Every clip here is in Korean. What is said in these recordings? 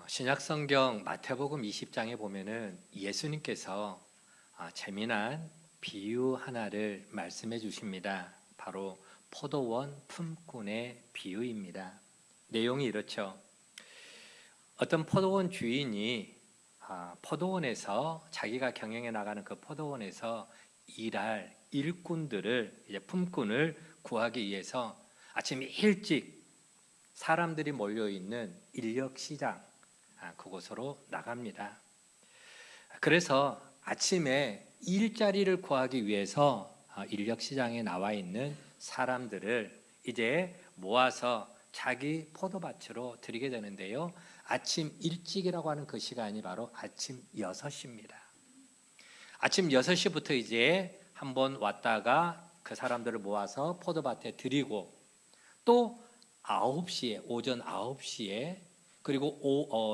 신약성경 마태복음 20장에 보면은 예수님께서 재미난 비유 하나를 말씀해 주십니다. 바로 포도원 품꾼의 비유입니다. 내용이 이렇죠. 어떤 포도원 주인이 포도원에서 자기가 경영해 나가는 그 포도원에서 일할 일꾼들을 품꾼을 구하기 위해서 아침 일찍 사람들이 몰려 있는 인력시장 그곳으로 나갑니다. 그래서 아침에 일자리를 구하기 위해서 인력시장에 나와 있는 사람들을 이제 모아서 자기 포도밭으로 들이게 되는데요. 아침 일찍이라고 하는 그 시간이 바로 아침 6시입니다. 아침 6시부터 이제 한번 왔다가 그 사람들을 모아서 포도밭에 들이고 또 9시에, 오전 9시에, 그리고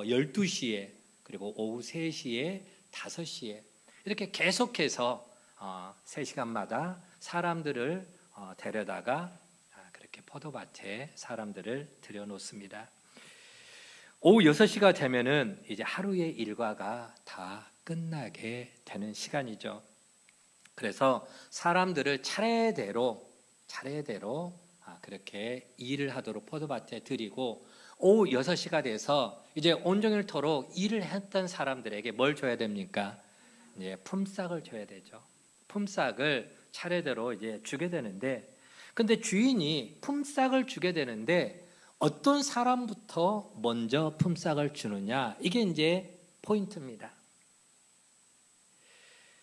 12시에, 그리고 오후 3시에, 5시에 이렇게 계속해서 3시간마다 사람들을 데려다가 그렇게 포도밭에 사람들을 들여놓습니다. 오후 6시가 되면은 이제 하루의 일과가 다 끝나게 되는 시간이죠. 그래서 사람들을 차례대로 그렇게 일을 하도록 포도밭에 들이고 오후 6시가 돼서 이제 온종일토록 일을 했던 사람들에게 뭘 줘야 됩니까? 이제 품삯을 줘야 되죠. 품삯을 차례대로 이제 주게 되는데, 근데 주인이 품삯을 주게 되는데 어떤 사람부터 먼저 품삯을 주느냐, 이게 이제 포인트입니다.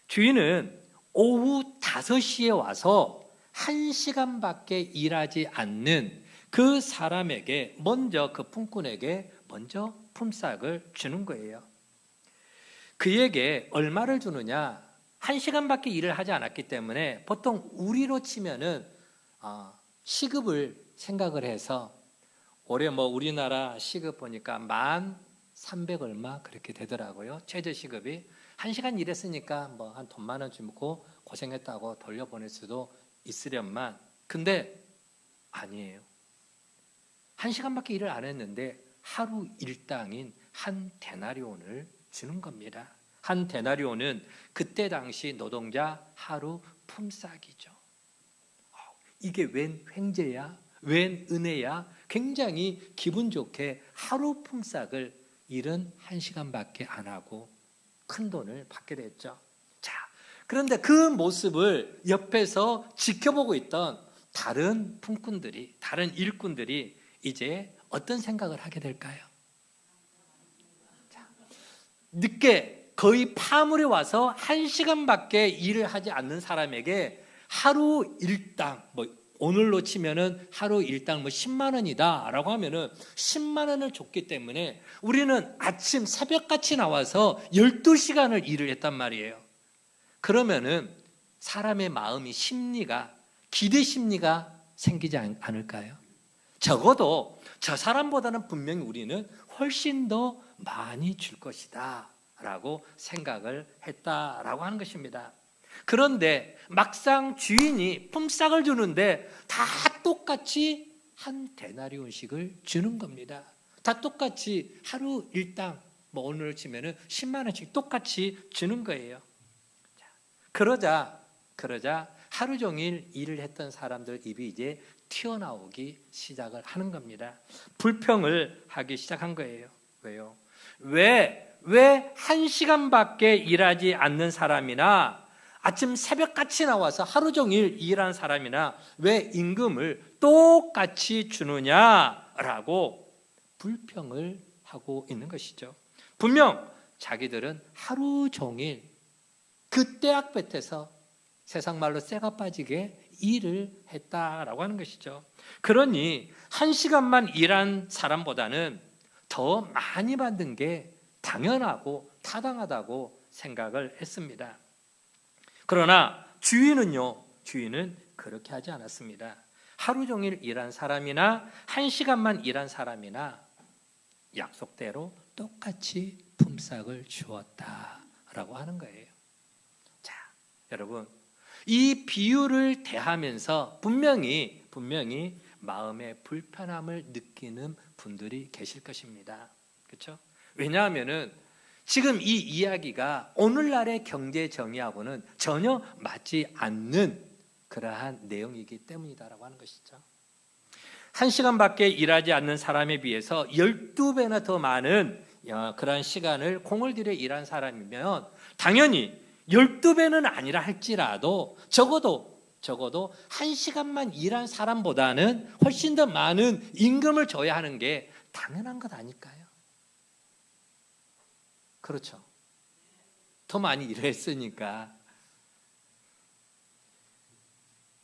주인은 오후 5시에 와서 1시간밖에 일하지 않는 그 사람에게 먼저, 그 품꾼에게 먼저 품삯을 주는 거예요. 그에게 얼마를 주느냐? 1시간밖에 일을 하지 않았기 때문에 보통 우리로 치면은 시급을 생각을 해서 올해 우리나라 시급 보니까 1,300 얼마 그렇게 되더라고요. 최저 시급이 1시간 일했으니까 한 돈 10,000원 주고 고생했다고 돌려보낼 수도 있으련만, 근데 아니에요. 1시간밖에 일을 안 했는데 하루 일당인 한 데나리온을 주는 겁니다. 한 데나리온은 그때 당시 노동자 하루 품삯이죠. 이게 웬 횡재야? 웬 은혜야? 굉장히 기분 좋게 하루 품삯을 일은 1시간밖에 안 하고 큰 돈을 받게 됐죠. 자, 그런데 그 모습을 옆에서 지켜보고 있던 다른 품꾼들이, 다른 일꾼들이 이제 어떤 생각을 하게 될까요? 자, 늦게 거의 파물에 와서 1시간밖에 일을 하지 않는 사람에게 하루 일당, 오늘로 치면은 하루 일당 10만 원이다 라고 하면은 10만 원을 줬기 때문에 우리는 아침 새벽같이 나와서 12시간을 일을 했단 말이에요. 그러면은 사람의 마음이 심리가, 기대 심리가 생기지 않을까요? 적어도 저 사람보다는 분명히 우리는 훨씬 더 많이 줄 것이다 라고 생각을 했다라고 하는 것입니다. 그런데 막상 주인이 품삯을 주는데 다 똑같이 한 데나리온씩을 주는 겁니다. 다 똑같이 하루 일당, 오늘 치면은 10만 원씩 똑같이 주는 거예요. 그러자 하루 종일 일을 했던 사람들 입이 이제 튀어나오기 시작을 하는 겁니다. 불평을 하기 시작한 거예요. 왜요? 왜 1시간밖에 일하지 않는 사람이나 아침 새벽같이 나와서 하루 종일 일한 사람이나 왜 임금을 똑같이 주느냐라고 불평을 하고 있는 것이죠. 분명 자기들은 하루 종일 그 떼약볕에서 세상 말로 쇠가 빠지게 일을 했다라고 하는 것이죠. 그러니 1시간만 일한 사람보다는 더 많이 받는 게 당연하고 타당하다고 생각을 했습니다. 그러나 주인은 그렇게 하지 않았습니다. 하루 종일 일한 사람이나 1시간만 일한 사람이나 약속대로 똑같이 품삯을 주었다라고 하는 거예요. 자, 여러분, 이 비유를 대하면서 분명히 마음의 불편함을 느끼는 분들이 계실 것입니다. 그렇죠? 왜냐하면은 지금 이 이야기가 오늘날의 경제 정의하고는 전혀 맞지 않는 그러한 내용이기 때문이다라고 하는 것이죠. 1시간밖에 일하지 않는 사람에 비해서 12배나 더 많은 그러한 시간을 공을 들여 일한 사람이면 당연히 12배는 아니라 할지라도 적어도 1시간만 일한 사람보다는 훨씬 더 많은 임금을 줘야 하는 게 당연한 것 아닐까요? 그렇죠. 더 많이 일했으니까.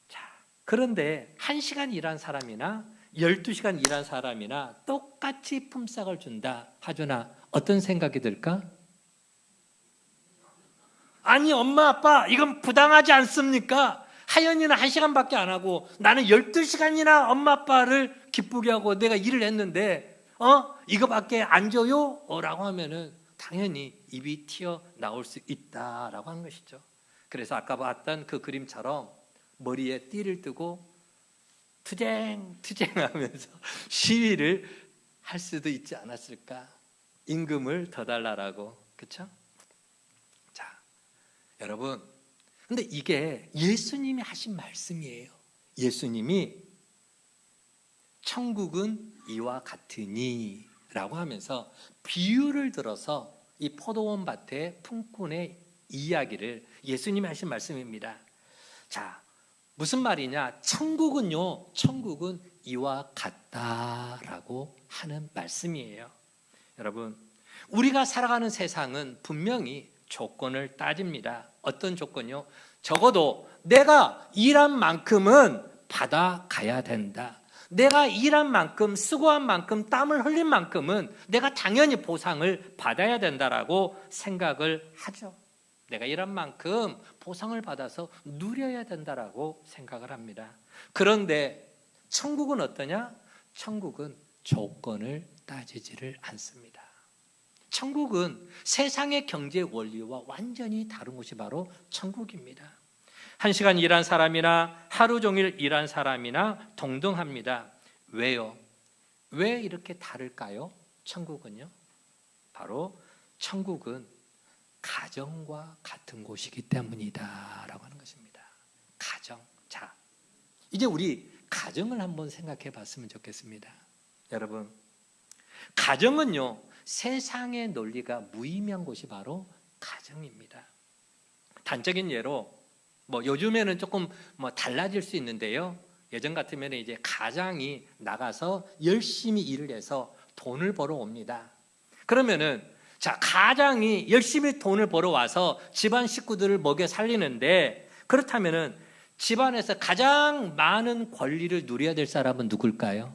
자, 그런데 1시간 일한 사람이나 12시간 일한 사람이나 똑같이 품삯을 준다 하주나 어떤 생각이 들까? 아니 엄마 아빠 이건 부당하지 않습니까? 하연이는 1시간밖에 안 하고 나는 12시간이나 엄마 아빠를 기쁘게 하고 내가 일을 했는데 이거밖에 안 줘요? 라고 하면은 당연히 입이 튀어나올 수 있다라고 하는 것이죠. 그래서 아까 봤던 그 그림처럼 머리에 띠를 뜨고 투쟁하면서 시위를 할 수도 있지 않았을까? 임금을 더 달라라고. 그렇죠? 자, 여러분, 근데 이게 예수님이 하신 말씀이에요. 예수님이 천국은 이와 같으니 라고 하면서 비유를 들어서 이 포도원 밭의 품꾼의 이야기를 예수님이 하신 말씀입니다. 자, 무슨 말이냐? 천국은 이와 같다라고 하는 말씀이에요. 여러분, 우리가 살아가는 세상은 분명히 조건을 따집니다. 어떤 조건요? 적어도 내가 일한 만큼은 받아가야 된다. 내가 일한 만큼, 수고한 만큼, 땀을 흘린 만큼은 내가 당연히 보상을 받아야 된다라고 생각을 하죠. 내가 일한 만큼 보상을 받아서 누려야 된다라고 생각을 합니다. 그런데 천국은 어떠냐? 천국은 조건을 따지지를 않습니다. 천국은 세상의 경제 원리와 완전히 다른 곳이 바로 천국입니다. 1시간 일한 사람이나 하루 종일 일한 사람이나 동등합니다. 왜요? 왜 이렇게 다를까요? 천국은요? 바로 천국은 가정과 같은 곳이기 때문이다 라고 하는 것입니다. 가정. 자, 이제 우리 가정을 한번 생각해 봤으면 좋겠습니다. 여러분, 가정은요, 세상의 논리가 무의미한 곳이 바로 가정입니다. 단적인 예로 요즘에는 조금 달라질 수 있는데요. 예전 같으면 이제 가장이 나가서 열심히 일을 해서 돈을 벌어 옵니다. 그러면은 자, 가장이 열심히 돈을 벌어 와서 집안 식구들을 먹여 살리는데 그렇다면은 집안에서 가장 많은 권리를 누려야 될 사람은 누굴까요?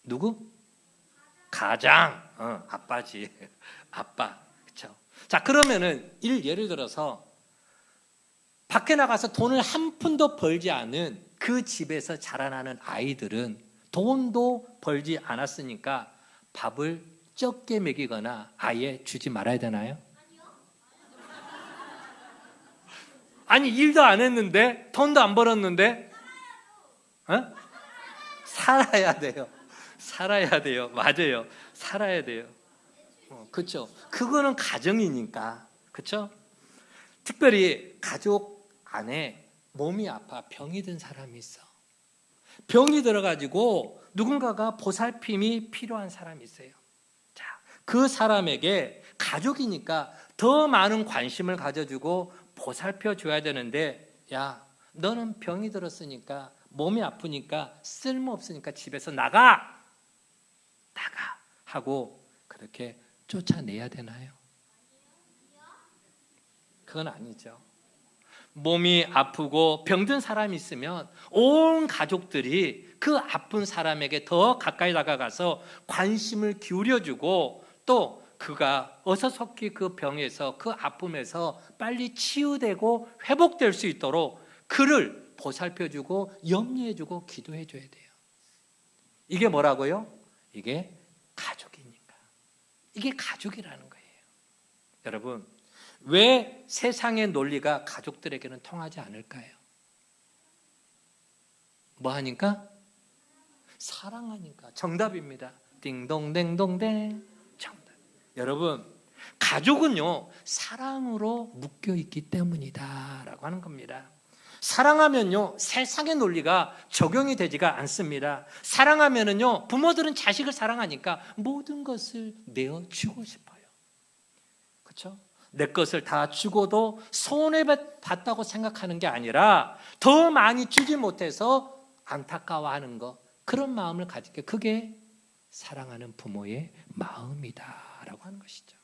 누구? 가장. 아빠지. 아빠. 그렇죠? 자, 그러면은 예를 들어서 밖에 나가서 돈을 한 푼도 벌지 않은 그 집에서 자라나는 아이들은 돈도 벌지 않았으니까 밥을 적게 먹이거나 아예 주지 말아야 되나요? 아니, 일도 안 했는데 돈도 안 벌었는데 살아야 돼요. 살아야 돼요. 맞아요. 살아야 돼요. 그렇죠. 그거는 가정이니까. 그렇죠? 특별히 가족 안에 몸이 아파 병이 든 사람이 있어. 병이 들어가지고 누군가가 보살핌이 필요한 사람이 있어요. 자, 그 사람에게 가족이니까 더 많은 관심을 가져주고 보살펴 줘야 되는데, 야, 너는 병이 들었으니까 몸이 아프니까 쓸모없으니까 집에서 나가 하고 그렇게 쫓아내야 되나요? 그건 아니죠. 몸이 아프고 병든 사람이 있으면 온 가족들이 그 아픈 사람에게 더 가까이 다가가서 관심을 기울여주고 또 그가 어서속히 그 병에서 그 아픔에서 빨리 치유되고 회복될 수 있도록 그를 보살펴주고 염려해주고 기도해줘야 돼요. 이게 뭐라고요? 이게 가족이니까. 이게 가족이라는 거예요. 여러분, 왜 세상의 논리가 가족들에게는 통하지 않을까요? 뭐 하니까? 사랑하니까. 정답입니다. 띵동댕동댕. 정답. 여러분, 가족은요 사랑으로 묶여 있기 때문이다라고 하는 겁니다. 사랑하면요 세상의 논리가 적용이 되지가 않습니다. 사랑하면은요 부모들은 자식을 사랑하니까 모든 것을 내어주고 싶어요. 그렇죠? 내 것을 다 주고도 손해봤다고 생각하는 게 아니라 더 많이 주지 못해서 안타까워하는 것, 그런 마음을 가지게, 그게 사랑하는 부모의 마음이다라고 하는 것이죠.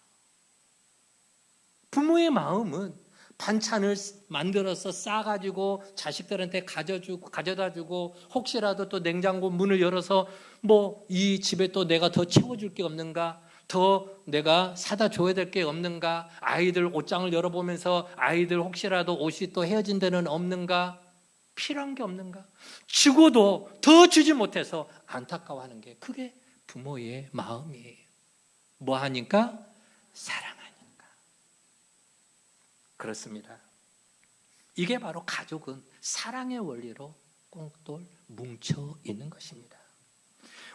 부모의 마음은 반찬을 만들어서 싸가지고 자식들한테 가져다 주고, 혹시라도 또 냉장고 문을 열어서 뭐 이 집에 또 내가 더 채워줄 게 없는가, 더 내가 사다 줘야 될 게 없는가, 아이들 옷장을 열어보면서 아이들 혹시라도 옷이 또 헤어진 데는 없는가, 필요한 게 없는가, 주고도 더 주지 못해서 안타까워하는 게, 그게 부모의 마음이에요. 뭐 하니까? 사랑하니까. 그렇습니다. 이게 바로 가족은 사랑의 원리로 꽁돌 뭉쳐 있는 것입니다.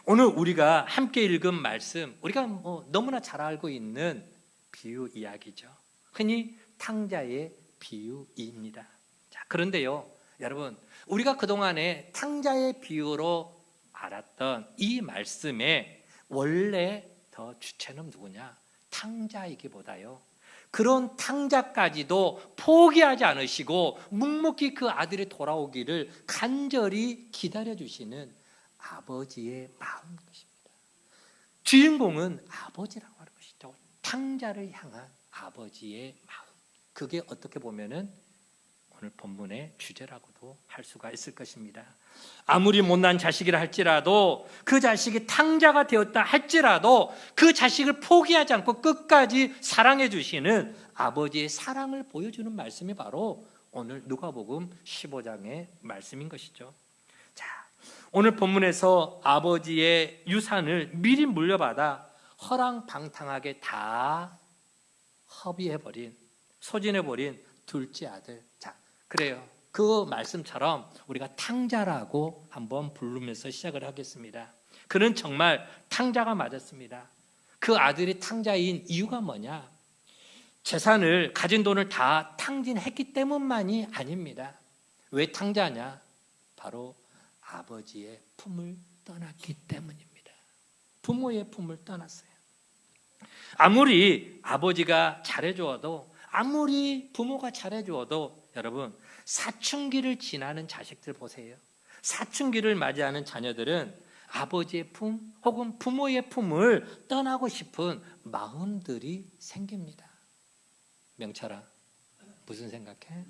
오늘 우리가 함께 읽은 말씀, 우리가 너무나 잘 알고 있는 비유 이야기죠. 흔히 탕자의 비유입니다. 자, 그런데요, 여러분, 우리가 그동안에 탕자의 비유로 알았던 이 말씀의 원래 더 주체는 누구냐? 탕자이기보다요, 그런 탕자까지도 포기하지 않으시고 묵묵히 그 아들이 돌아오기를 간절히 기다려주시는 아버지의 마음인 것입니다. 주인공은 아버지라고 하는 것이죠. 탕자를 향한 아버지의 마음. 그게 어떻게 보면은 오늘 본문의 주제라고도 할 수가 있을 것입니다. 아무리 못난 자식이라 할지라도, 그 자식이 탕자가 되었다 할지라도 그 자식을 포기하지 않고 끝까지 사랑해 주시는 아버지의 사랑을 보여주는 말씀이 바로 오늘 누가복음 15장의 말씀인 것이죠. 자, 오늘 본문에서 아버지의 유산을 미리 물려받아 허랑방탕하게 다 허비해버린, 소진해버린 둘째 아들. 자, 그래요. 그 말씀처럼 우리가 탕자라고 한번 부르면서 시작을 하겠습니다. 그는 정말 탕자가 맞았습니다. 그 아들이 탕자인 이유가 뭐냐? 재산을, 가진 돈을 다 탕진했기 때문만이 아닙니다. 왜 탕자냐? 바로 아버지의 품을 떠났기 때문입니다. 부모의 품을 떠났어요. 아무리 아버지가 잘해주어도, 아무리 부모가 잘해주어도, 여러분, 사춘기를 지나는 자식들 보세요. 사춘기를 맞이하는 자녀들은 아버지의 품 혹은 부모의 품을 떠나고 싶은 마음들이 생깁니다. 명철아, 무슨 생각해?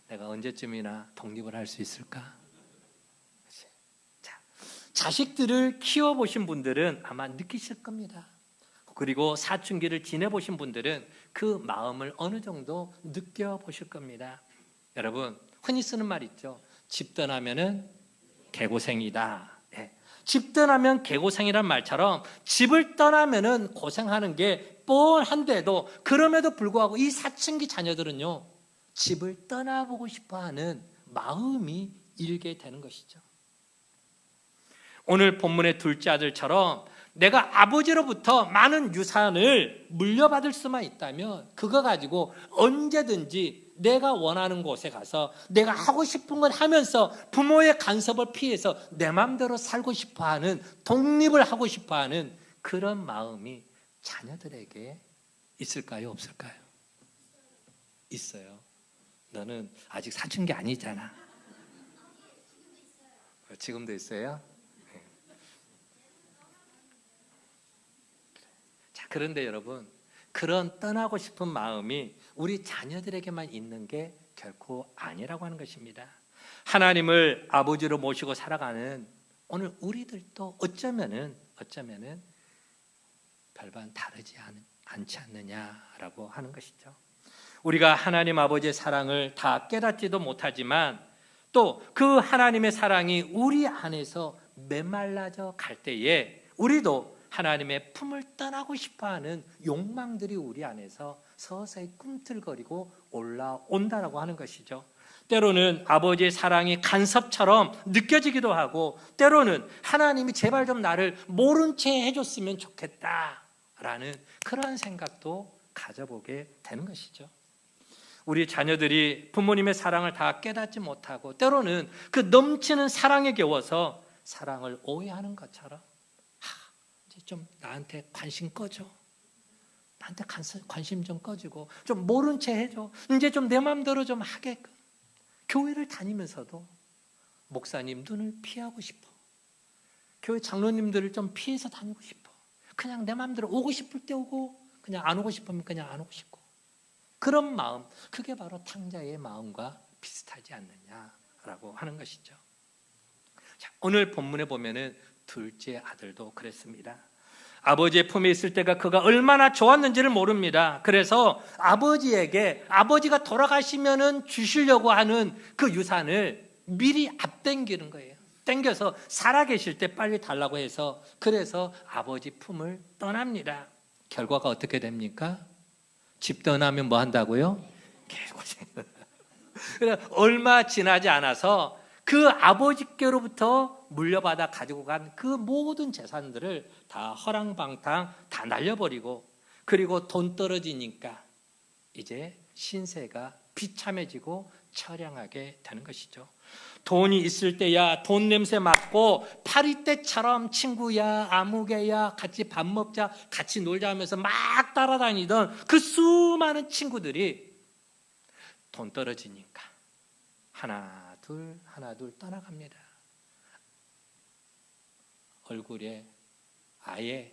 내가 언제쯤이나 독립을 할 수 있을까? 자, 자식들을 키워보신 분들은 아마 느끼실 겁니다. 그리고 사춘기를 지내보신 분들은 그 마음을 어느 정도 느껴보실 겁니다. 여러분, 흔히 쓰는 말 있죠. 집 떠나면은 개고생이다. 네. 집 떠나면 개고생이란 말처럼 집을 떠나면은 고생하는 게 뻔한데도, 그럼에도 불구하고 이 사춘기 자녀들은요, 집을 떠나보고 싶어하는 마음이 일게 되는 것이죠. 오늘 본문의 둘째 아들처럼 내가 아버지로부터 많은 유산을 물려받을 수만 있다면 그거 가지고 언제든지 내가 원하는 곳에 가서 내가 하고 싶은 걸 하면서 부모의 간섭을 피해서 내 마음대로 살고 싶어하는, 독립을 하고 싶어하는 그런 마음이 자녀들에게 있을까요? 없을까요? 있어요. 너는 아직 사춘기 아니잖아. 지금도 있어요? 그런데 여러분, 그런 떠나고 싶은 마음이 우리 자녀들에게만 있는 게 결코 아니라고 하는 것입니다. 하나님을 아버지로 모시고 살아가는 오늘 우리들도 어쩌면은 별반 다르지 않지 않느냐라고 하는 것이죠. 우리가 하나님 아버지의 사랑을 다 깨닫지도 못하지만 또 그 하나님의 사랑이 우리 안에서 메말라져 갈 때에 우리도 하나님의 품을 떠나고 싶어하는 욕망들이 우리 안에서 서서히 꿈틀거리고 올라온다라고 하는 것이죠. 때로는 아버지의 사랑이 간섭처럼 느껴지기도 하고, 때로는 하나님이 제발 좀 나를 모른 채 해줬으면 좋겠다라는 그러한 생각도 가져보게 되는 것이죠. 우리 자녀들이 부모님의 사랑을 다 깨닫지 못하고, 때로는 그 넘치는 사랑에 겨워서 사랑을 오해하는 것처럼, 이제 좀 나한테 관심 꺼줘, 나한테 관심 좀 꺼지고 좀 모른 채 해줘, 이제 좀 내 마음대로 좀 하게끔. 교회를 다니면서도 목사님 눈을 피하고 싶어, 교회 장로님들을 좀 피해서 다니고 싶어, 그냥 내 마음대로 오고 싶을 때 오고, 그냥 안 오고 싶으면 그냥 안 오고 싶고, 그런 마음, 그게 바로 탕자의 마음과 비슷하지 않느냐라고 하는 것이죠. 자, 오늘 본문에 보면은 둘째 아들도 그랬습니다. 아버지의 품에 있을 때가 그가 얼마나 좋았는지를 모릅니다. 그래서 아버지에게, 아버지가 돌아가시면은 주시려고 하는 그 유산을 미리 앞당기는 거예요. 당겨서 살아계실 때 빨리 달라고 해서, 그래서 아버지 품을 떠납니다. 결과가 어떻게 됩니까? 집 떠나면 뭐 한다고요? 개고생. 얼마 지나지 않아서 그 아버지께로부터 물려받아 가지고 간 그 모든 재산들을 다 허랑방탕 다 날려버리고, 그리고 돈 떨어지니까 이제 신세가 비참해지고 처량하게 되는 것이죠. 돈이 있을 때야 돈 냄새 맡고 파리떼처럼 친구야, 아무개야, 같이 밥 먹자, 같이 놀자 하면서 막 따라다니던 그 수많은 친구들이 돈 떨어지니까 하나 둘 떠나갑니다. 얼굴에 아예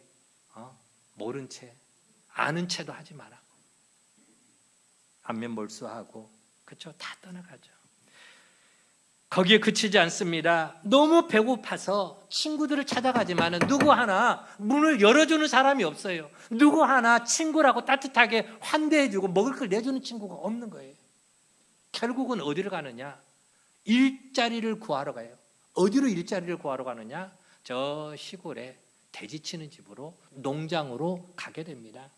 모른 채, 아는 채도 하지 마라, 안면 몰수하고, 그렇죠? 다 떠나가죠. 거기에 그치지 않습니다. 너무 배고파서 친구들을 찾아가지만 누구 하나 문을 열어주는 사람이 없어요. 누구 하나 친구라고 따뜻하게 환대해주고 먹을 걸 내주는 친구가 없는 거예요. 결국은 어디를 가느냐? 일자리를 구하러 가요. 어디로 일자리를 구하러 가느냐? 저 시골에 돼지 치는 집으로, 농장으로 가게 됩니다.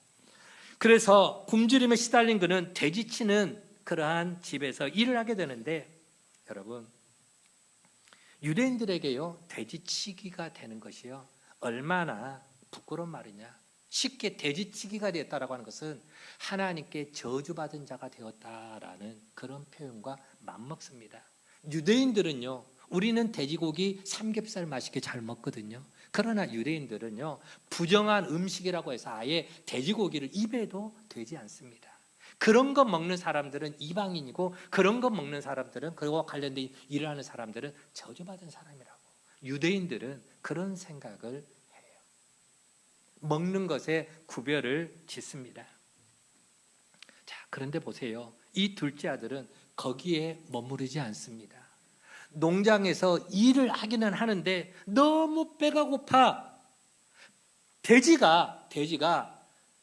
그래서 굶주림에 시달린 그는 돼지 치는 그러한 집에서 일을 하게 되는데, 여러분, 유대인들에게요, 돼지치기가 되는 것이요, 얼마나 부끄러운 말이냐. 쉽게 돼지치기가 되었다라고 하는 것은 하나님께 저주받은 자가 되었다라는 그런 표현과 맞먹습니다. 유대인들은요, 우리는 돼지고기 삼겹살 맛있게 잘 먹거든요. 그러나 유대인들은요, 부정한 음식이라고 해서 아예 돼지고기를 입에도 대지 않습니다. 그런 거 먹는 사람들은 이방인이고, 그런 거 먹는 사람들은, 그와 관련된 일을 하는 사람들은 저주받은 사람이라고 유대인들은 그런 생각을 해요. 먹는 것에 구별을 짓습니다. 자, 그런데 보세요. 이 둘째 아들은 거기에 머무르지 않습니다. 농장에서 일을 하기는 하는데 너무 배가 고파. 돼지가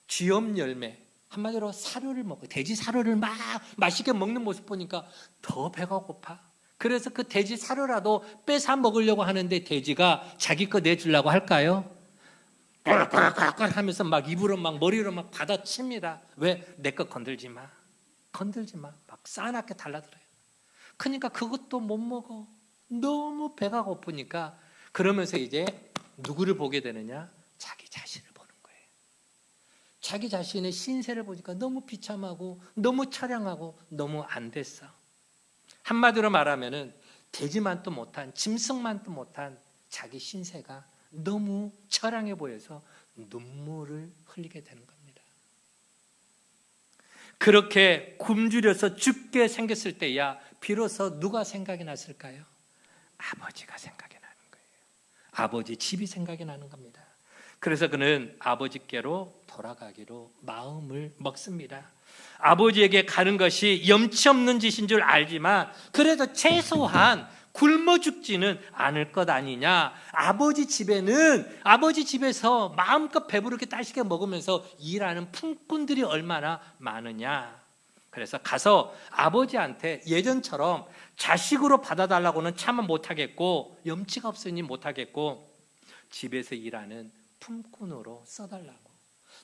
쥐염 열매, 한마디로 사료를 먹고, 돼지 사료를 막 맛있게 먹는 모습 보니까 더 배가 고파. 그래서 그 돼지 사료라도 뺏어 먹으려고 하는데, 돼지가 자기 거 내주려고 할까요? 꼴꼴꼴꼴 하면서 막 입으로 막 머리로 막 받아칩니다. 왜? 내 거 건들지 마, 막 싸납게 달라들어요. 그러니까 그것도 못 먹어. 너무 배가 고프니까. 그러면서 이제 누구를 보게 되느냐? 자기 자신을 보는 거예요. 자기 자신의 신세를 보니까 너무 비참하고 너무 처량하고 너무 안 됐어. 한마디로 말하면은 되지만도 못한, 짐승만도 못한 자기 신세가 너무 처량해 보여서 눈물을 흘리게 되는 겁니다. 그렇게 굶주려서 죽게 생겼을 때야 비로소 누가 생각이 났을까요? 아버지가 생각이 나는 거예요. 아버지 집이 생각이 나는 겁니다. 그래서 그는 아버지께로 돌아가기로 마음을 먹습니다. 아버지에게 가는 것이 염치 없는 짓인 줄 알지만 그래도 최소한 굶어 죽지는 않을 것 아니냐. 아버지 집에서 마음껏 배부르게 따시게 먹으면서 일하는 품꾼들이 얼마나 많으냐. 그래서 가서 아버지한테 예전처럼 자식으로 받아달라고는 차마 못하겠고, 염치가 없으니 못하겠고, 집에서 일하는 품꾼으로 써달라고,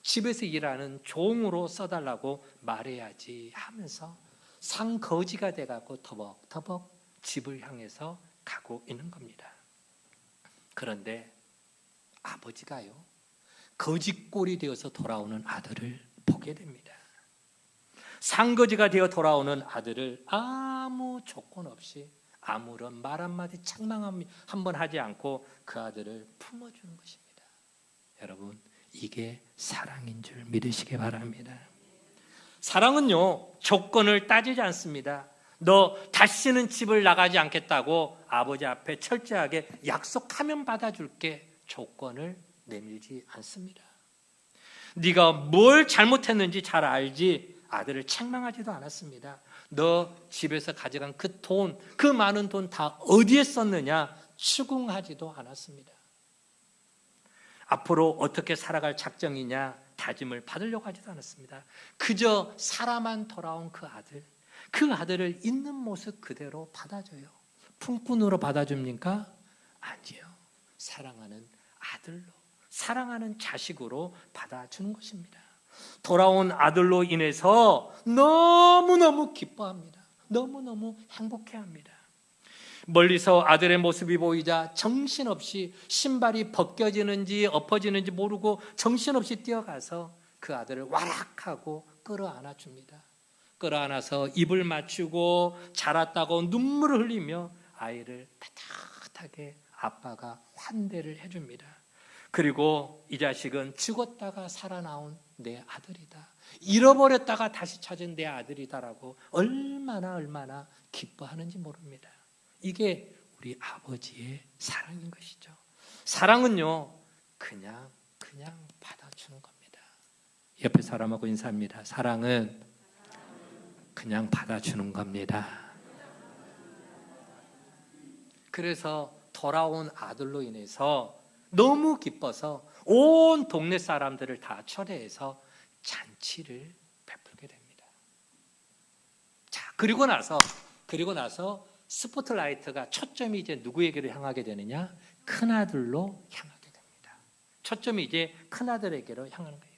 집에서 일하는 종으로 써달라고 말해야지 하면서 상거지가 돼가고 터벅터벅 집을 향해서 가고 있는 겁니다. 그런데 아버지가요, 거지꼴이 되어서 돌아오는 아들을 보게 됩니다. 상거지가 되어 돌아오는 아들을 아무 조건 없이 아무런 말 한마디 책망 한번 하지 않고 그 아들을 품어주는 것입니다. 여러분, 이게 사랑인 줄 믿으시기 바랍니다. 사랑은요, 조건을 따지지 않습니다. 너 다시는 집을 나가지 않겠다고 아버지 앞에 철저하게 약속하면 받아줄게, 조건을 내밀지 않습니다. 네가 뭘 잘못했는지 잘 알지 아들을 책망하지도 않았습니다. 너 집에서 가져간 그 돈, 그 많은 돈 다 어디에 썼느냐 추궁하지도 않았습니다. 앞으로 어떻게 살아갈 작정이냐 다짐을 받으려고 하지도 않았습니다. 그저 살아만 돌아온 그 아들을 있는 모습 그대로 받아줘요. 품꾼으로 받아줍니까? 아니요. 사랑하는 아들로, 사랑하는 자식으로 받아주는 것입니다. 돌아온 아들로 인해서 너무너무 기뻐합니다. 너무너무 행복해합니다. 멀리서 아들의 모습이 보이자 정신없이 신발이 벗겨지는지 엎어지는지 모르고 정신없이 뛰어가서 그 아들을 와락하고 끌어안아 줍니다. 끌어안아서 입을 맞추고 자랐다고 눈물을 흘리며 아이를 따뜻하게 아빠가 환대를 해줍니다. 그리고 이 자식은 죽었다가 살아나온 내 아들이다, 잃어버렸다가 다시 찾은 내 아들이다라고 얼마나 기뻐하는지 모릅니다. 이게 우리 아버지의 사랑인 것이죠. 사랑은요, 그냥 받아주는 겁니다. 옆에 사람하고 인사합니다. 사랑은 그냥 받아주는 겁니다. 그래서 돌아온 아들로 인해서 너무 기뻐서 온 동네 사람들을 다 초대해서 잔치를 베풀게 됩니다. 자, 그리고 나서 스포트라이트가 초점이 이제 누구에게로 향하게 되느냐? 큰아들로 향하게 됩니다. 초점이 이제 큰아들에게로 향하는 거예요.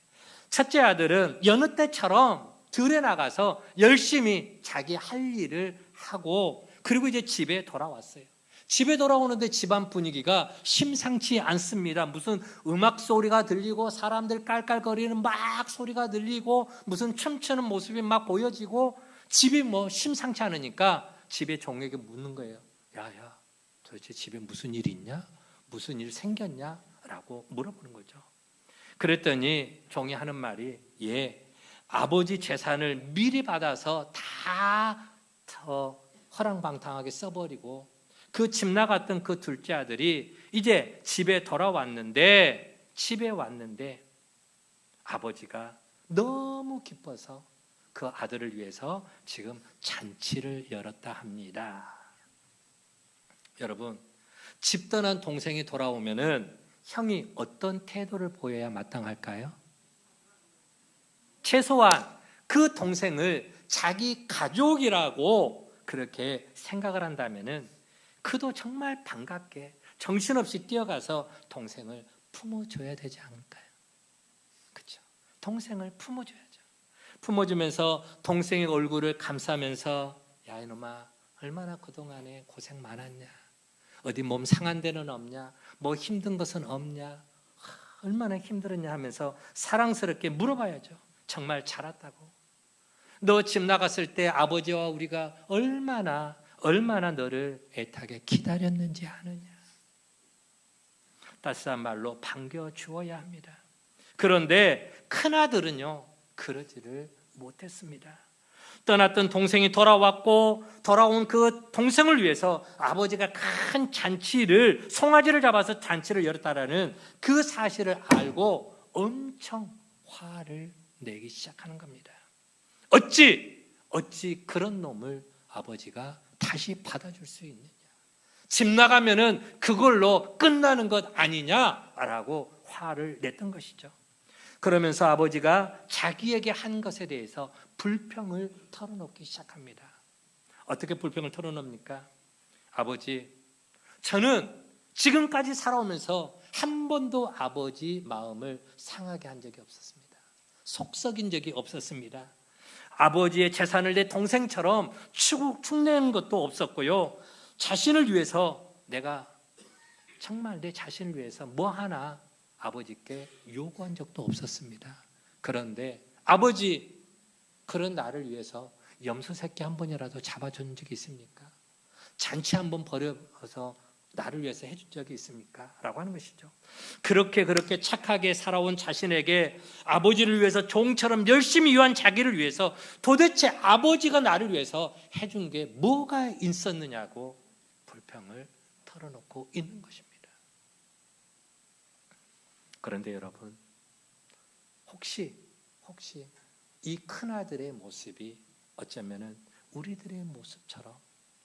첫째 아들은 여느 때처럼 들에 나가서 열심히 자기 할 일을 하고 그리고 이제 집에 돌아왔어요. 집에 돌아오는데 집안 분위기가 심상치 않습니다. 무슨 음악 소리가 들리고 사람들 깔깔거리는 막 소리가 들리고 무슨 춤추는 모습이 막 보여지고 집이 뭐 심상치 않으니까 집에 종에게 묻는 거예요. 야, 도대체 집에 무슨 일 있냐? 무슨 일 생겼냐? 라고 물어보는 거죠. 그랬더니 종이 하는 말이, 아버지 재산을 미리 받아서 다 허랑방탕하게 써버리고 그 집 나갔던 그 둘째 아들이 이제 집에 왔는데 아버지가 너무 기뻐서 그 아들을 위해서 지금 잔치를 열었다 합니다. 여러분, 집 떠난 동생이 돌아오면은 형이 어떤 태도를 보여야 마땅할까요? 최소한 그 동생을 자기 가족이라고 그렇게 생각을 한다면은 그도 정말 반갑게 정신없이 뛰어가서 동생을 품어줘야 되지 않을까요? 그렇죠? 동생을 품어줘야죠. 품어주면서 동생의 얼굴을 감싸면서, 야 이놈아, 얼마나 그동안에 고생 많았냐, 어디 몸 상한 데는 없냐, 뭐 힘든 것은 없냐, 얼마나 힘들었냐 하면서 사랑스럽게 물어봐야죠. 정말 자랐다고. 너 집 나갔을 때 아버지와 우리가 얼마나 너를 애타게 기다렸는지 아느냐. 따스한 말로 반겨주어야 합니다. 그런데 큰아들은요, 그러지를 못했습니다. 떠났던 동생이 돌아왔고 돌아온 그 동생을 위해서 아버지가 큰 잔치를, 송아지를 잡아서 잔치를 열었다라는 그 사실을 알고 엄청 화를 내기 시작하는 겁니다. 어찌 그런 놈을 아버지가 다시 받아줄 수 있느냐, 집 나가면은 그걸로 끝나는 것 아니냐라고 화를 냈던 것이죠. 그러면서 아버지가 자기에게 한 것에 대해서 불평을 털어놓기 시작합니다. 어떻게 불평을 털어놓습니까? 아버지, 저는 지금까지 살아오면서 한 번도 아버지 마음을 상하게 한 적이 없었습니다. 속 썩인 적이 없었습니다. 아버지의 재산을 내 동생처럼 축내는 것도 없었고요. 자신을 위해서 내가 정말 내 자신을 위해서 뭐 하나 아버지께 요구한 적도 없었습니다. 그런데 아버지, 그런 나를 위해서 염소 새끼 한 번이라도 잡아준 적이 있습니까? 잔치 한 번 벌여서 나를 위해서 해준 적이 있습니까? 라고 하는 것이죠. 그렇게 착하게 살아온 자신에게 아버지를 위해서 종처럼 열심히 일한 자기를 위해서 도대체 아버지가 나를 위해서 해준 게 뭐가 있었느냐고 불평을 털어놓고 있는 것입니다. 그런데 여러분, 혹시 이 큰아들의 모습이 어쩌면은 우리들의 모습처럼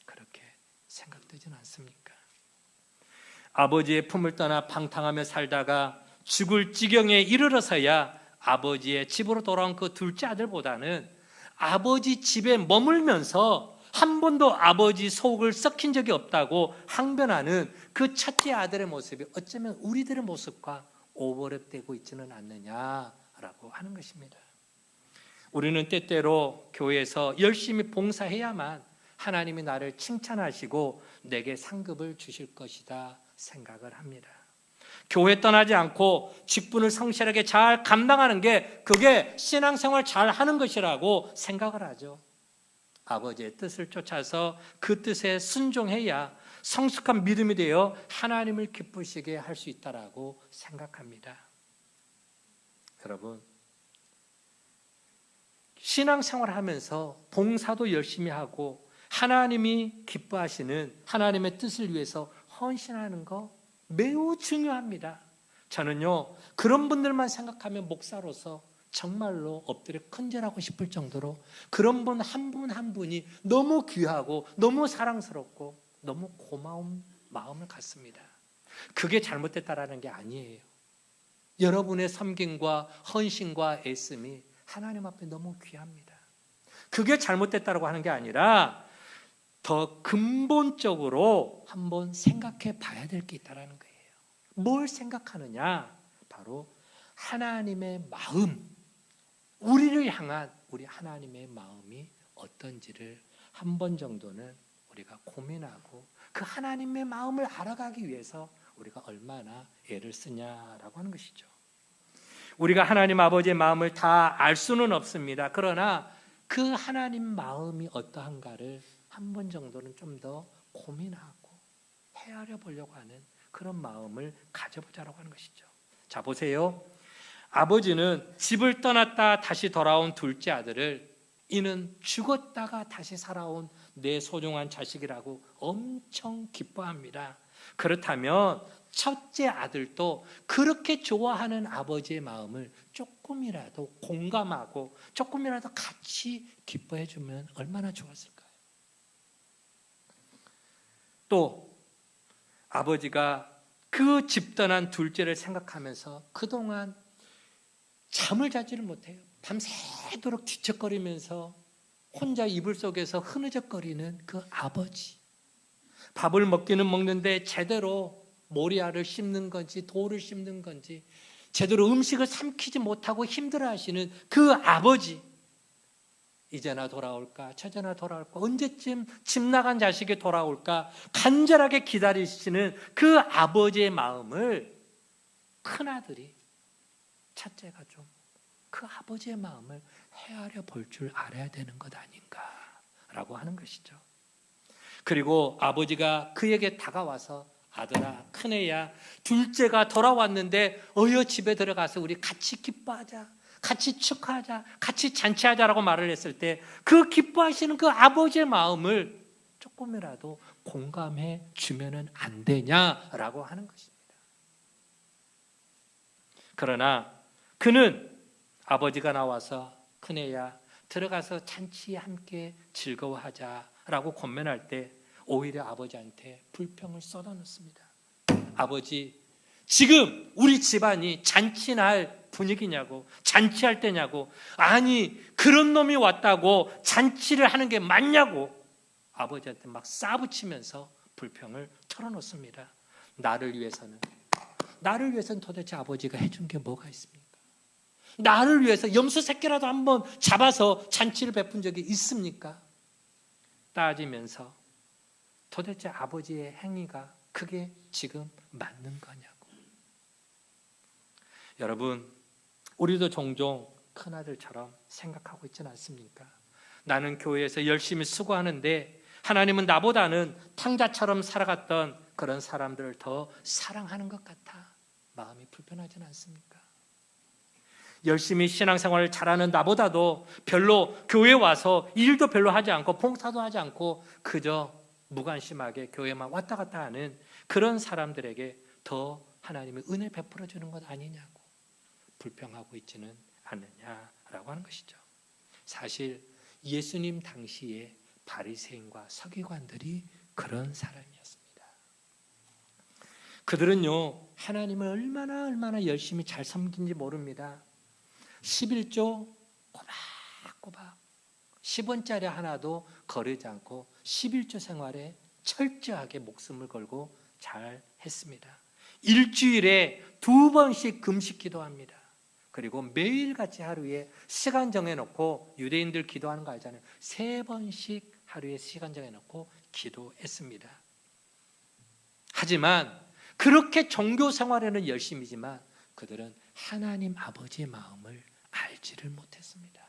그렇게 생각되지는 않습니까? 아버지의 품을 떠나 방탕하며 살다가 죽을 지경에 이르러서야 아버지의 집으로 돌아온 그 둘째 아들보다는 아버지 집에 머물면서 한 번도 아버지 속을 썩힌 적이 없다고 항변하는 그 첫째 아들의 모습이 어쩌면 우리들의 모습과 오버랩되고 있지는 않느냐라고 하는 것입니다. 우리는 때때로 교회에서 열심히 봉사해야만 하나님이 나를 칭찬하시고 내게 상급을 주실 것이다 생각을 합니다. 교회 떠나지 않고 직분을 성실하게 잘 감당하는 게 그게 신앙생활 잘 하는 것이라고 생각을 하죠. 아버지의 뜻을 쫓아서 그 뜻에 순종해야 성숙한 믿음이 되어 하나님을 기쁘시게 할 수 있다라고 생각합니다. 여러분, 신앙생활 하면서 봉사도 열심히 하고 하나님이 기뻐하시는 하나님의 뜻을 위해서 헌신하는 거 매우 중요합니다. 저는요, 그런 분들만 생각하면 목사로서 정말로 엎드려 큰절하고 싶을 정도로 그런 분 한 분 한 분이 너무 귀하고 너무 사랑스럽고 너무 고마운 마음을 갖습니다. 그게 잘못됐다라는 게 아니에요. 여러분의 섬김과 헌신과 애씀이 하나님 앞에 너무 귀합니다. 그게 잘못됐다고 하는 게 아니라 더 근본적으로 한번 생각해 봐야 될 게 있다는 거예요. 뭘 생각하느냐? 바로 하나님의 마음, 우리를 향한 우리 하나님의 마음이 어떤지를 한 번 정도는 우리가 고민하고 그 하나님의 마음을 알아가기 위해서 우리가 얼마나 애를 쓰냐라고 하는 것이죠. 우리가 하나님 아버지의 마음을 다 알 수는 없습니다. 그러나 그 하나님 마음이 어떠한가를 한 번 정도는 좀 더 고민하고 헤아려 보려고 하는 그런 마음을 가져보자라고 하는 것이죠. 자, 보세요. 아버지는 집을 떠났다 다시 돌아온 둘째 아들을 이는 죽었다가 다시 살아온 내 소중한 자식이라고 엄청 기뻐합니다. 그렇다면 첫째 아들도 그렇게 좋아하는 아버지의 마음을 조금이라도 공감하고 조금이라도 같이 기뻐해 주면 얼마나 좋았을까요? 또 아버지가 그 집 떠난 둘째를 생각하면서 그동안 잠을 자지를 못해요. 밤새도록 뒤척거리면서 혼자 이불 속에서 흐느적거리는 그 아버지. 밥을 먹기는 먹는데 제대로 모리알을 씹는 건지 돌을 씹는 건지 제대로 음식을 삼키지 못하고 힘들어하시는 그 아버지. 이제나 돌아올까? 저제나 돌아올까? 언제쯤 집 나간 자식이 돌아올까? 간절하게 기다리시는 그 아버지의 마음을 큰아들이, 첫째가 좀 그 아버지의 마음을 헤아려 볼 줄 알아야 되는 것 아닌가라고 하는 것이죠. 그리고 아버지가 그에게 다가와서 아들아, 큰애야, 둘째가 돌아왔는데 어여 집에 들어가서 우리 같이 기뻐하자, 같이 축하하자, 같이 잔치하자라고 말을 했을 때 그 기뻐하시는 그 아버지의 마음을 조금이라도 공감해 주면은 안 되냐라고 하는 것입니다. 그러나 그는 아버지가 나와서 큰애야 들어가서 잔치 함께 즐거워하자라고 권면할 때 오히려 아버지한테 불평을 쏟아놓습니다. 아버지, 지금 우리 집안이 잔치날 분위기냐고, 잔치할 때냐고, 아니 그런 놈이 왔다고 잔치를 하는 게 맞냐고 아버지한테 막 싸붙이면서 불평을 털어놓습니다. 나를 위해서는 도대체 아버지가 해준 게 뭐가 있습니까? 나를 위해서 염소 새끼라도 한번 잡아서 잔치를 베푼 적이 있습니까? 따지면서 도대체 아버지의 행위가 그게 지금 맞는 거냐고. 여러분, 우리도 종종 큰아들처럼 생각하고 있지는 않습니까? 나는 교회에서 열심히 수고하는데 하나님은 나보다는 탕자처럼 살아갔던 그런 사람들을 더 사랑하는 것 같아 마음이 불편하지는 않습니까? 열심히 신앙생활을 잘하는 나보다도 별로 교회 와서 일도 별로 하지 않고 봉사도 하지 않고 그저 무관심하게 교회만 왔다 갔다 하는 그런 사람들에게 더 하나님의 은혜 베풀어 주는 것 아니냐고 불평하고 있지는 않느냐라고 하는 것이죠. 사실 예수님 당시에 바리새인과 서기관들이 그런 사람이었습니다. 그들은요, 하나님을 얼마나 열심히 잘 섬긴지 모릅니다. 11조 꼬박꼬박 10원짜리 하나도 거르지 않고 11조 생활에 철저하게 목숨을 걸고 잘 했습니다. 일주일에 2번씩 금식 기도합니다. 그리고 매일같이 하루에 시간 정해놓고 유대인들 기도하는 거 알잖아요. 3번씩 하루에 시간 정해놓고 기도했습니다. 하지만 그렇게 종교 생활에는 열심이지만 그들은 하나님 아버지의 마음을 알지를 못했습니다.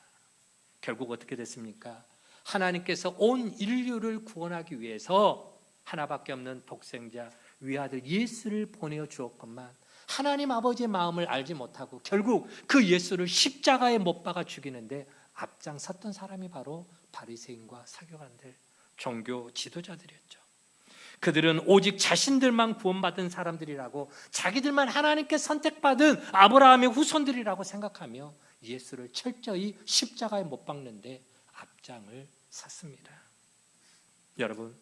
결국 어떻게 됐습니까? 하나님께서 온 인류를 구원하기 위해서 하나밖에 없는 독생자 위아들 예수를 보내어 주었건만 하나님 아버지의 마음을 알지 못하고 결국 그 예수를 십자가에 못 박아 죽이는데 앞장섰던 사람이 바로 바리새인과 서기관들, 종교 지도자들이었죠. 그들은 오직 자신들만 구원받은 사람들이라고 자기들만 하나님께 선택받은 아브라함의 후손들이라고 생각하며 예수를 철저히 십자가에 못 박는데 앞장을 섰습니다. 여러분,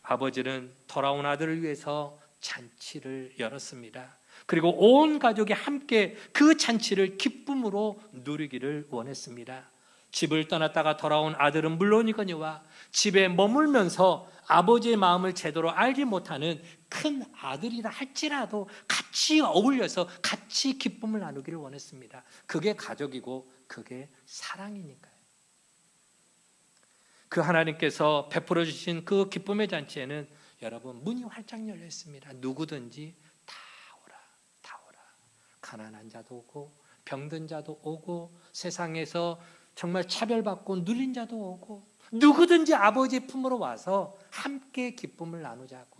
아버지는 돌아온 아들을 위해서 잔치를 열었습니다. 그리고 온 가족이 함께 그 잔치를 기쁨으로 누리기를 원했습니다. 집을 떠났다가 돌아온 아들은 물론이거니와 집에 머물면서 아버지의 마음을 제대로 알지 못하는 큰 아들이라 할지라도 같이 어울려서 같이 기쁨을 나누기를 원했습니다. 그게 가족이고 그게 사랑이니까요. 그 하나님께서 베풀어 주신 그 기쁨의 잔치에는 여러분 문이 활짝 열려 있습니다. 누구든지 다 오라. 가난한 자도 오고 병든 자도 오고 세상에서 정말 차별받고 눌린 자도 오고 누구든지 아버지의 품으로 와서 함께 기쁨을 나누자고.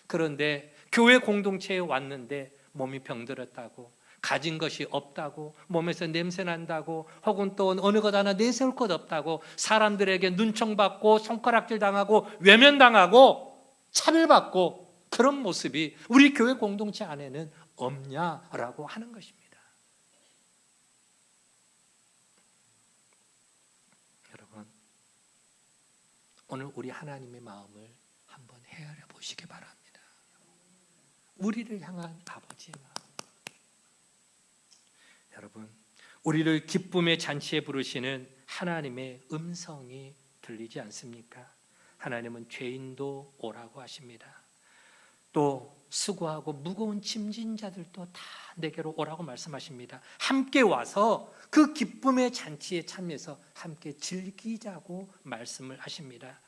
그런데 교회 공동체에 왔는데 몸이 병들었다고, 가진 것이 없다고, 몸에서 냄새 난다고, 혹은 또 어느 것 하나 내세울 것 없다고 사람들에게 눈총받고 손가락질 당하고 외면당하고 차별받고 그런 모습이 우리 교회 공동체 안에는 없냐라고 하는 것입니다. 여러분, 오늘 우리 하나님의 마음을 한번 헤아려 보시기 바랍니다. 우리를 향한 아버지의 마음. 여러분, 우리를 기쁨의 잔치에 부르시는 하나님의 음성이 들리지 않습니까? 하나님은 죄인도 오라고 하십니다. 또 수고하고 무거운 짐진 자들도 다 내게로 오라고 말씀하십니다. 함께 와서 그 기쁨의 잔치에 참여해서 함께 즐기자고 말씀을 하십니다.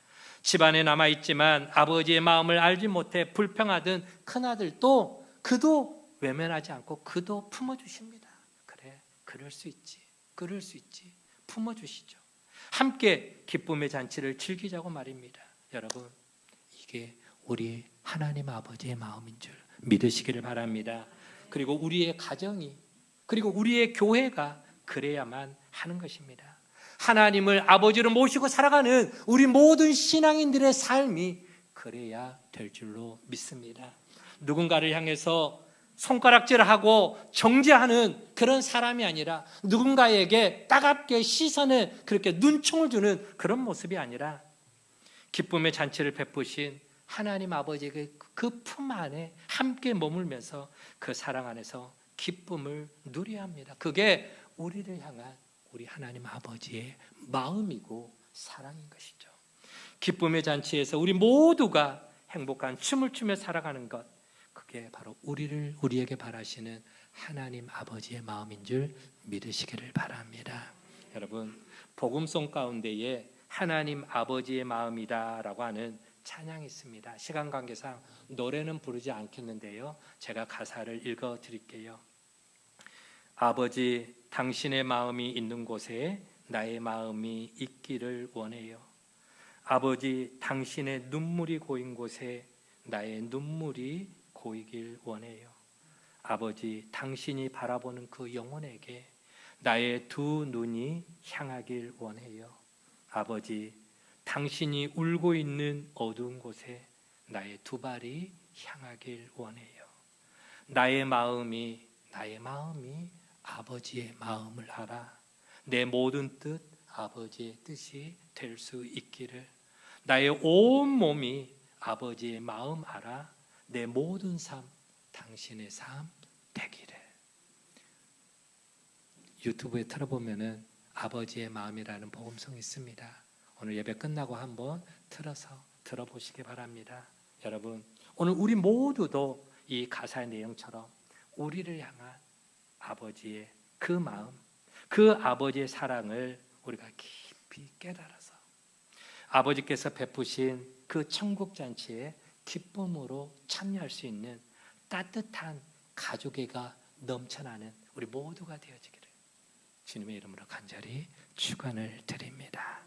집안에 남아있지만 아버지의 마음을 알지 못해 불평하던 큰아들도 그도 외면하지 않고 그도 품어주십니다. 그래, 그럴 수 있지 품어주시죠. 함께 기쁨의 잔치를 즐기자고 말입니다. 여러분, 이게 우리 하나님 아버지의 마음인 줄 믿으시기를 바랍니다. 그리고 우리의 가정이, 그리고 우리의 교회가 그래야만 하는 것입니다. 하나님을 아버지로 모시고 살아가는 우리 모든 신앙인들의 삶이 그래야 될 줄로 믿습니다. 누군가를 향해서 손가락질하고 정죄하는 그런 사람이 아니라, 누군가에게 따갑게 시선에 그렇게 눈총을 주는 그런 모습이 아니라, 기쁨의 잔치를 베푸신 하나님 아버지의 그 품 안에 함께 머물면서 그 사랑 안에서 기쁨을 누려야 합니다. 그게 우리를 향한 우리 하나님 아버지의 마음이고 사랑인 것이죠. 기쁨의 잔치에서 우리 모두가 행복한 춤을 추며 살아가는 것, 그게 바로 우리에게 바라시는 하나님 아버지의 마음인 줄 믿으시기를 바랍니다. 여러분, 복음송 가운데에 하나님 아버지의 마음이다라고 하는 찬양이 있습니다. 시간 관계상 노래는 부르지 않겠는데요, 제가 가사를 읽어 드릴게요. 아버지, 당신의 마음이 있는 곳에 나의 마음이 있기를 원해요. 아버지, 당신의 눈물이 고인 곳에 나의 눈물이 고이길 원해요. 아버지, 당신이 바라보는 그 영혼에게 나의 두 눈이 향하길 원해요. 아버지, 당신이 울고 있는 어두운 곳에 나의 두 발이 향하길 원해요. 나의 마음이 아버지의 마음을 알아 내 모든 뜻 아버지의 뜻이 될 수 있기를. 나의 온 몸이 아버지의 마음 알아 내 모든 삶 당신의 삶 되기를. 유튜브에 틀어보면은 아버지의 마음이라는 복음성이 있습니다. 오늘 예배 끝나고 한번 틀어서 들어보시기 바랍니다. 여러분, 오늘 우리 모두도 이 가사의 내용처럼 우리를 향한 아버지의 그 마음, 그 아버지의 사랑을 우리가 깊이 깨달아서 아버지께서 베푸신 그 천국잔치에 기쁨으로 참여할 수 있는 따뜻한 가족애가 넘쳐나는 우리 모두가 되어지기를 주님의 이름으로 간절히 축원을 드립니다.